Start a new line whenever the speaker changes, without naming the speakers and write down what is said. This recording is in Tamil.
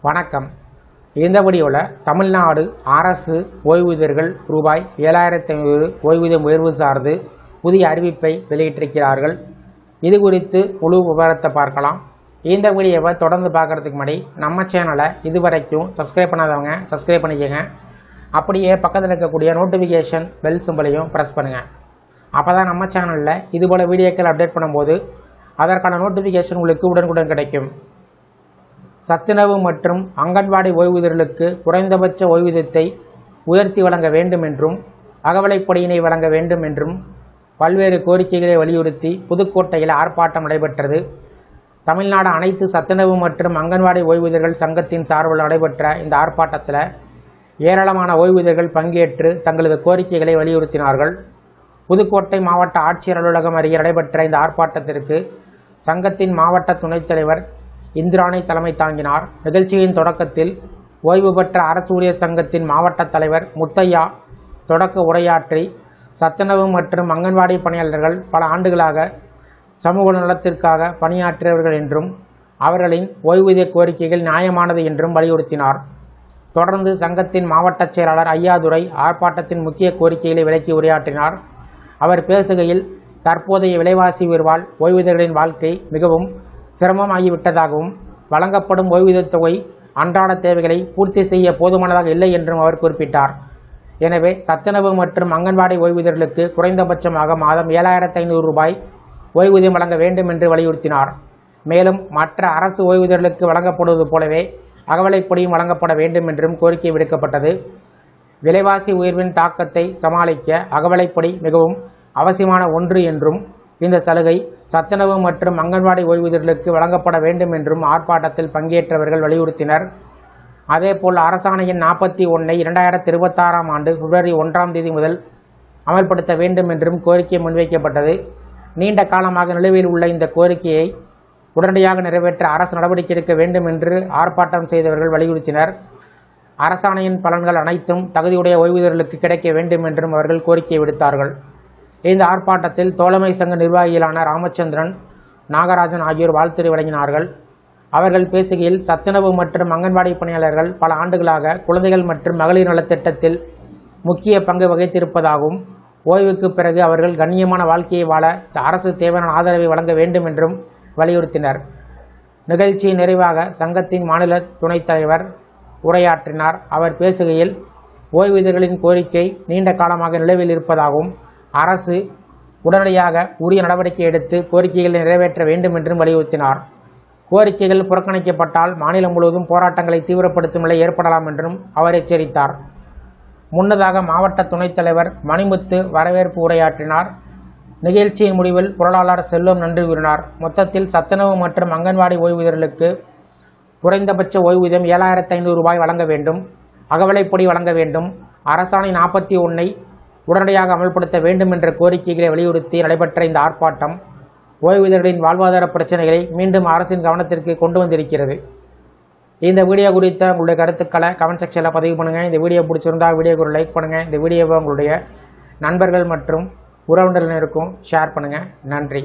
வணக்கம். இந்த வீடியோவில் தமிழ்நாடு அரசு ஓய்வூதியர்கள் ரூபாய் 7500 ஓய்வூதியம் உயர்வு சார்ந்து புதிய அறிவிப்பை வெளியிட்டிருக்கிறார்கள். இது குறித்து முழு விவரத்தை பார்க்கலாம். இந்த வீடியோவை தொடர்ந்து பார்க்குறதுக்கு முன்னாடி நம்ம சேனலை இதுவரைக்கும் சப்ஸ்கிரைப் பண்ணாதவங்க சப்ஸ்கிரைப் பண்ணிக்கோங்க. அப்படியே பக்கத்தில் இருக்கக்கூடிய நோட்டிஃபிகேஷன் பெல் சிம்பலையும் ப்ரெஸ் பண்ணுங்கள். அப்போ தான் நம்ம சேனலில் இதுபோல் வீடியோக்கள் அப்டேட் பண்ணும்போது அதற்கான நோட்டிஃபிகேஷன் உங்களுக்கு உடனுக்குடன் கிடைக்கும். சத்துணவு மற்றும் அங்கன்வாடி ஓய்வூதியர்களுக்கு குறைந்தபட்ச ஓய்வூதியத்தை உயர்த்தி வழங்க வேண்டும் என்றும் அகவிலைப்படியினை வழங்க வேண்டும் என்றும் பல்வேறு கோரிக்கைகளை வலியுறுத்தி புதுக்கோட்டையில் ஆர்ப்பாட்டம் நடைபெற்றது. தமிழ்நாடு அனைத்து சத்துணவு மற்றும் அங்கன்வாடி ஓய்வூதியர்கள் சங்கத்தின் சார்பில் நடைபெற்ற இந்த ஆர்ப்பாட்டத்தில் ஏராளமான ஓய்வூதியர்கள் பங்கேற்று தங்களது கோரிக்கைகளை வலியுறுத்தினார்கள். புதுக்கோட்டை மாவட்ட ஆட்சியர் அலுவலகம் அருகே நடைபெற்ற இந்த ஆர்ப்பாட்டத்திற்கு சங்கத்தின் மாவட்ட துணைத் தலைவர் இந்திராணி தலைமை தாங்கினார். நிகழ்ச்சியின் தொடக்கத்தில் ஓய்வு பெற்ற அரசு ஊழியர் சங்கத்தின் மாவட்ட தலைவர் முத்தையா தொடக்க உரையாற்றி, சத்துணவு மற்றும் அங்கன்வாடி பணியாளர்கள் பல ஆண்டுகளாக சமூக நலத்திற்காக பணியாற்றியவர்கள் என்றும் அவர்களின் ஓய்வூதிய கோரிக்கைகள் நியாயமானது என்றும் வலியுறுத்தினார். தொடர்ந்து சங்கத்தின் மாவட்ட செயலாளர் ஐயாதுரை ஆர்ப்பாட்டத்தின் முக்கிய கோரிக்கைகளை விளக்கி உரையாற்றினார். அவர் பேசுகையில், தற்போதைய விலைவாசி உயர்வால் ஓய்வூதியர்களின் வாழ்க்கை மிகவும் சிரமமாகிவிட்டதாகவும் வழங்கப்படும் ஓய்வூதியத் தொகை அன்றாட தேவைகளை பூர்த்தி செய்ய போதுமானதாக இல்லை என்றும் அவர் குறிப்பிட்டார். எனவே சத்துணவு மற்றும் அங்கன்வாடி ஓய்வூதியர்களுக்கு குறைந்தபட்சமாக மாதம் 7500 ரூபாய் ஓய்வூதியம் வழங்க வேண்டும் என்று வலியுறுத்தினார். மேலும் மற்ற அரசு ஓய்வூதியர்களுக்கு வழங்கப்படுவது போலவே அகவிலைப்படியும் வழங்கப்பட வேண்டும் என்றும் கோரிக்கை விடுக்கப்பட்டது. விலைவாசி உயர்வின் தாக்கத்தை சமாளிக்க அகவிலைப்படி மிகவும் அவசியமான ஒன்று என்றும் இந்த சலுகை சத்துணவு மற்றும் அங்கன்வாடி ஓய்வூதியர்களுக்கு வழங்கப்பட வேண்டும் என்றும் ஆர்ப்பாட்டத்தில் பங்கேற்றவர்கள் வலியுறுத்தினர். அதேபோல் அரசாணையின் 41 2026 ஆண்டு பிப்ரவரி 1ஆம் தேதி முதல் அமல்படுத்த வேண்டும் என்றும் கோரிக்கை முன்வைக்கப்பட்டது. நீண்ட காலமாக நிலுவையில் உள்ள இந்த கோரிக்கையை உடனடியாக நிறைவேற்ற அரசு நடவடிக்கை எடுக்க வேண்டும் என்று ஆர்ப்பாட்டம் செய்தவர்கள் வலியுறுத்தினர். அரசாணையின் பலன்கள் அனைத்தும் தகுதியுடைய ஓய்வூதியர்களுக்கு கிடைக்க வேண்டும் என்றும் அவர்கள் கோரிக்கை விடுத்தார்கள். இந்த ஆர்ப்பாட்டத்தில் தோழமை சங்க நிர்வாகிகளான ராமச்சந்திரன், நாகராஜன் ஆகியோர் வாழ்த்துரை வழங்கினார்கள். அவர்கள் பேசுகையில், சத்துணவு மற்றும் அங்கன்வாடி பணியாளர்கள் பல ஆண்டுகளாக குழந்தைகள் மற்றும் மகளிர் நலத்திட்டத்தில் முக்கிய பங்கு வகித்திருப்பதாகவும் ஓய்வுக்கு பிறகு அவர்கள் கண்ணியமான வாழ்க்கையை வாழ அரசு தேவையான ஆதரவை வழங்க வேண்டும் என்றும் வலியுறுத்தினர். நிகழ்ச்சியின் நிறைவாக சங்கத்தின் மாநில துணைத் தலைவர் உரையாற்றினார். அவர் பேசுகையில், ஓய்வூதியர்களின் கோரிக்கை நீண்ட காலமாக நிலுவையில் இருப்பதாகவும் அரசு உடனடியாக உரிய நடவடிக்கை எடுத்து கோரிக்கைகளை நிறைவேற்ற வேண்டும் என்றும் வலியுறுத்தினார். கோரிக்கைகள் புறக்கணிக்கப்பட்டால் மாநிலம் முழுவதும் போராட்டங்களை தீவிரப்படுத்தும் நிலை ஏற்படலாம் என்றும் அவர் எச்சரித்தார். முன்னதாக மாவட்ட துணைத் தலைவர் மணிமுத்து வரவேற்பு உரையாற்றினார். நிகழ்ச்சியின் முடிவில் பொருளாளர் செல்வம் நன்றி கூறினார். மொத்தத்தில் சத்துணவு மற்றும் அங்கன்வாடி ஓய்வூதியர்களுக்கு குறைந்தபட்ச ஓய்வூதியம் 7500 ரூபாய் வழங்க வேண்டும், அகவிலைப்படி வழங்க வேண்டும், அரசாணை 41 உடனடியாக அமல்படுத்த வேண்டும் என்ற கோரிக்கைகளை வலியுறுத்தி நடைபெற்ற இந்த ஆர்ப்பாட்டம் ஓய்வூதியர்களின் வாழ்வாதார பிரச்சனைகளை மீண்டும் அரசின் கவனத்திற்கு கொண்டு வந்திருக்கிறது. இந்த வீடியோ குறித்த உங்களுடைய கருத்துக்களை கமெண்ட் செக்ஷனில் பதிவு பண்ணுங்கள். இந்த வீடியோ பிடிச்சிருந்தால் வீடியோக்கு ஒரு லைக் பண்ணுங்கள். இந்த வீடியோவை உங்களுடைய நண்பர்கள் மற்றும் உறவினர்களுக்கும் ஷேர் பண்ணுங்கள். நன்றி.